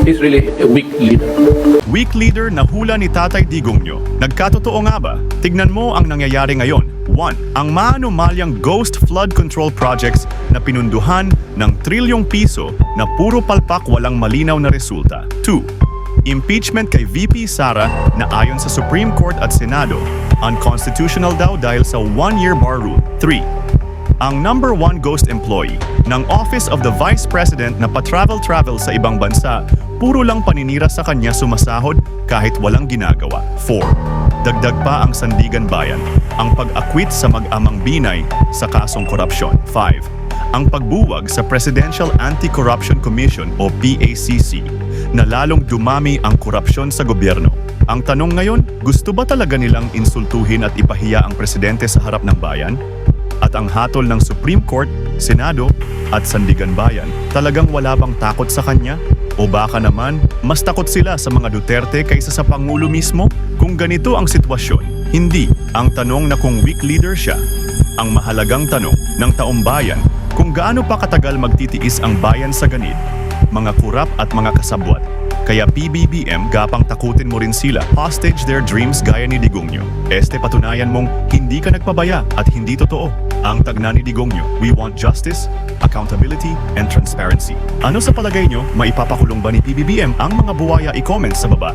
He's really a weak leader. Weak leader na hula ni Tatay Digongyo. Nagkatotoo nga ba? Tignan mo ang nangyayari ngayon. 1. Ang maanumalyang ghost flood control projects na pinunduhan ng trilyong piso na puro palpak walang malinaw na resulta. 2. Impeachment kay VP Sara na ayon sa Supreme Court at Senado, unconstitutional daw dahil sa 1-year bar rule. 3. Ang number 1 ghost employee ng Office of the Vice President na pa-travel sa ibang bansa, puro lang paninira sa kanya sumasahod kahit walang ginagawa. 4. Dagdag pa ang Sandigan Bayan, ang pag-akwit sa mag-amang Binay sa kasong korupsyon. 5. Ang pagbuwag sa Presidential Anti-Corruption Commission o PACC na lalong dumami ang korupsyon sa gobyerno. Ang tanong ngayon, gusto ba talaga nilang insultuhin at ipahiya ang presidente sa harap ng bayan? At ang hatol ng Supreme Court, Senado at Sandigan Bayan, talagang wala bang takot sa kanya? O baka naman, mas takot sila sa mga Duterte kaysa sa Pangulo mismo? Kung ganito ang sitwasyon, hindi ang tanong na kung weak leader siya. Ang mahalagang tanong ng taong bayan, kung gaano pa katagal magtitiis ang bayan sa ganid, mga kurap at mga kasabwat. Kaya PBBM, gapang takutin mo rin sila, hostage their dreams gaya ni Digongyo. Patunayan mong hindi ka nagpabaya at hindi totoo. Ang tagna ni Digongyo, we want justice, accountability, and transparency. Ano sa palagay nyo, maipapakulong ba ni PBBM ang mga buwaya? I-comment sa baba.